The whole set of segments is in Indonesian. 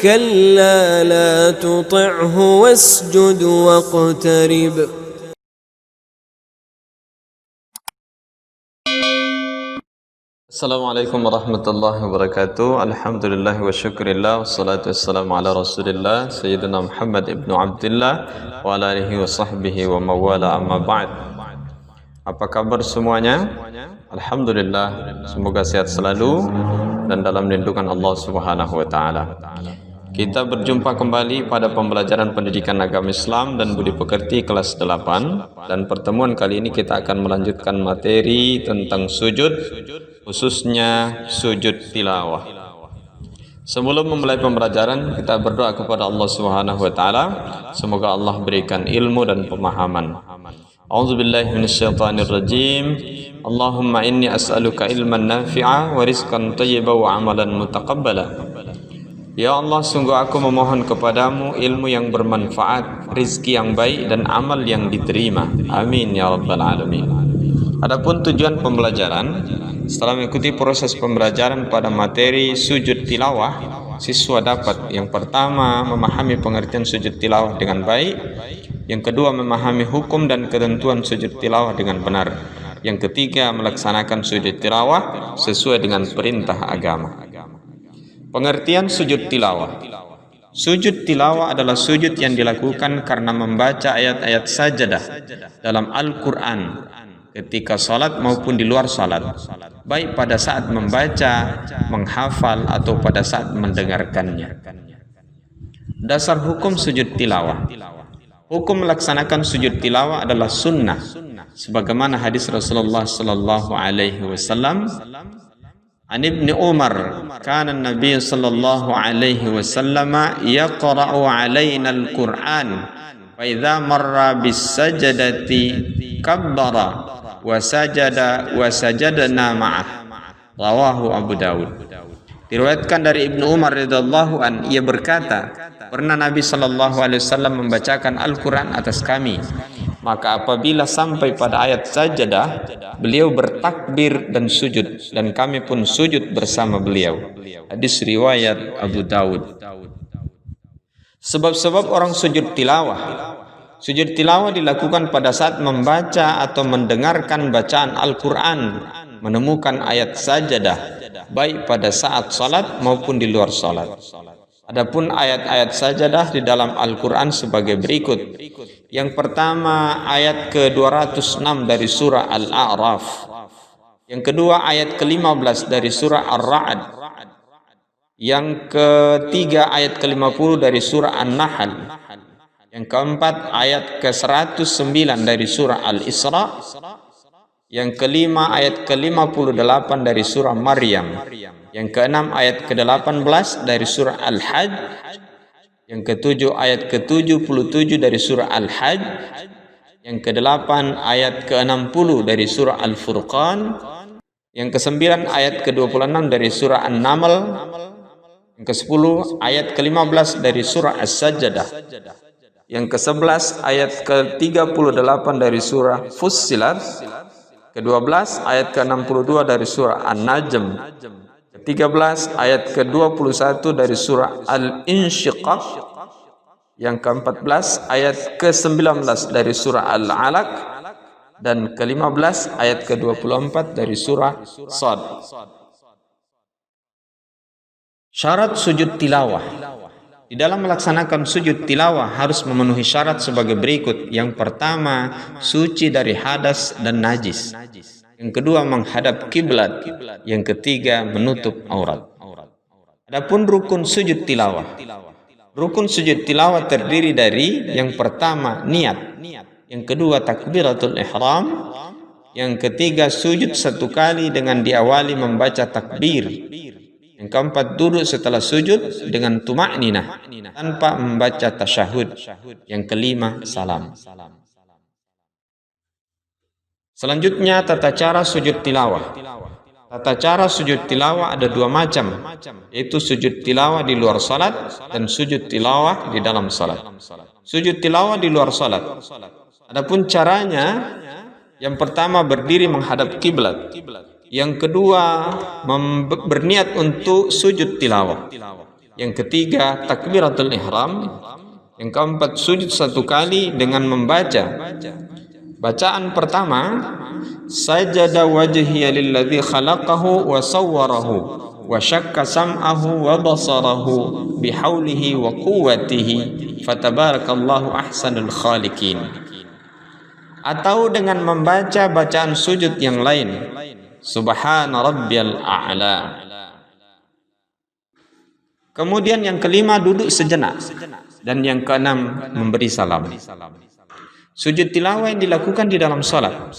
كلا لا تطعه واسجد واقترب. Assalamualaikum warahmatullahi wabarakatuh. Alhamdulillah wa syukurillah. Wassalatu wassalamu ala rasulillah Sayyidina Muhammad ibnu Abdullah wa ala alihi wa sahbihi wa mawala amma ba'd. Apa kabar semuanya? Alhamdulillah, semoga sehat selalu dan dalam lindungan Allah subhanahu wa ta'ala. Kita berjumpa kembali pada pembelajaran pendidikan agama Islam dan budi pekerti kelas 8. Dan pertemuan kali ini kita akan melanjutkan materi tentang sujud, khususnya sujud tilawah. Sebelum memulai pembelajaran, kita berdoa kepada Allah Subhanahu wa taala, semoga Allah berikan ilmu dan pemahaman. A'udzubillahi minasyaitonir rajim. Allahumma inni as'aluka ilman nafi'a wa rizqan thayyiban wa amalan mutaqabbala. Ya Allah, sungguh aku memohon kepadamu ilmu yang bermanfaat, rizki yang baik dan amal yang diterima. Amin ya rabbal alamin. Adapun tujuan pembelajaran, setelah mengikuti proses pembelajaran pada materi sujud tilawah, siswa dapat yang pertama memahami pengertian sujud tilawah dengan baik, yang kedua memahami hukum dan ketentuan sujud tilawah dengan benar, yang ketiga melaksanakan sujud tilawah sesuai dengan perintah agama. Pengertian sujud tilawah. Sujud tilawah adalah sujud yang dilakukan karena membaca ayat-ayat sajadah dalam Al-Quran ketika salat maupun di luar salat, baik pada saat membaca, menghafal atau pada saat mendengarkannya. Dasar hukum sujud tilawah. Hukum melaksanakan sujud tilawah adalah sunnah, sebagaimana hadis Rasulullah sallallahu alaihi wasallam. An Ibnu Umar, kana Nabi sallallahu alaihi wasallam yaqra'u alaina al-Qur'an fa idza marra bis sajdati kabbara wa sajada wa sajadna ma'ah. Rawahu Abu Dawud. Diriwayatkan dari Ibnu Umar radhiyallahu an, ia berkata, pernah Nabi sallallahu alaihi wasallam membacakan Al-Qur'an atas kami, maka apabila sampai pada ayat sajadah, beliau bertakbir dan sujud, dan kami pun sujud bersama beliau. Hadis riwayat Abu Dawud. Sebab-sebab orang sujud tilawah. Sujud tilawah dilakukan pada saat membaca atau mendengarkan bacaan Al-Quran, menemukan ayat sajadah, baik pada saat salat maupun di luar salat. Adapun ayat-ayat sajadah di dalam Al-Quran sebagai berikut. Yang pertama, ayat ke-206 dari surah Al-A'raf. Yang kedua, ayat ke-15 dari surah Ar-Ra'd. Yang ketiga, ayat ke-50 dari surah An-Nahl. Yang keempat, ayat ke-109 dari surah Al-Isra. Yang kelima, ayat ke-58 dari surah Maryam. Yang keenam, ayat ke-18 dari surah Al-Hajj. Yang ketujuh, ayat ke-77 dari surah Al-Hajj. Yang kedelapan, ayat ke-60 dari surah Al-Furqan. Yang kesembilan, ayat ke-26 dari surah An-Naml. Yang ke-10, ayat ke-15 dari surah As-Sajdah. Yang ke-11, ayat ke-38 dari surah Fussilat. Ke-12, ayat ke-62 dari surah An-Najm. Ke-13, ayat ke-21 dari surah Al-Insyiqaq. Yang ke-14, ayat ke-19 dari surah Al-Alaq. Dan ke-15, ayat ke-24 dari surah Shad. Syarat sujud tilawah. Di dalam melaksanakan sujud tilawah harus memenuhi syarat sebagai berikut. Yang pertama, suci dari hadas dan najis. Yang kedua, menghadap kiblat. Yang ketiga, menutup aurat. Adapun rukun sujud tilawah. Rukun sujud tilawah terdiri dari yang pertama, niat. Yang kedua, takbiratul ihram. Yang ketiga, sujud satu kali dengan diawali membaca takbir. Yang keempat, duduk setelah sujud dengan tuma'ninah tanpa membaca tasyahud. Yang kelima, salam. Selanjutnya, tata cara sujud tilawah. Tata cara sujud tilawah ada dua macam, yaitu sujud tilawah di luar salat dan sujud tilawah di dalam salat. Sujud tilawah di luar salat. Adapun caranya, yang pertama berdiri menghadap kiblat. Yang kedua berniat untuk sujud tilawah. Yang ketiga, takbiratul ihram. Yang keempat, sujud 1 kali dengan membaca bacaan pertama, sajada wajhiya lilladzi khalaqahu wa sawwarahu wa syakka sam'ahu wa basarahu bihaulihi wa quwwatihi fatabarakallahu ahsanul khaliqin. Atau dengan membaca bacaan sujud yang lain, subhana rabbiyal a'la. Kemudian yang kelima, duduk sejenak, dan yang keenam, memberi salam. Sujud tilawah yang dilakukan di dalam salat.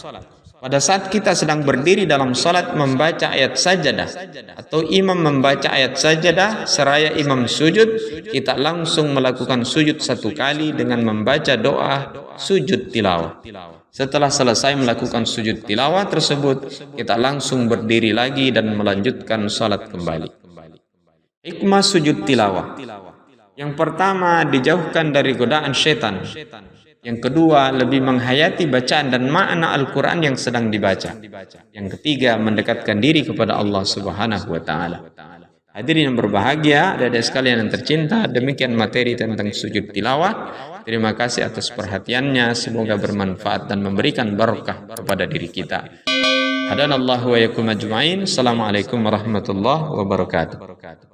Pada saat kita sedang berdiri dalam salat membaca ayat sajadah, atau imam membaca ayat sajadah seraya imam sujud, kita langsung melakukan sujud 1 kali dengan membaca doa sujud tilawah. Setelah selesai melakukan sujud tilawah tersebut, kita langsung berdiri lagi dan melanjutkan salat kembali. Hikmah sujud tilawah. Yang pertama, dijauhkan dari godaan syaitan. Yang kedua, lebih menghayati bacaan dan makna Al-Quran yang sedang dibaca. Yang ketiga, mendekatkan diri kepada Allah Subhanahu wa Ta'ala. Hadirin yang berbahagia, adik-adik sekalian yang tercinta, demikian materi tentang sujud tilawah. Terima kasih atas perhatiannya, semoga bermanfaat dan memberikan barakah kepada diri kita. Hadanallahu wa yakum ajma'in. Assalamualaikum warahmatullahi wabarakatuh.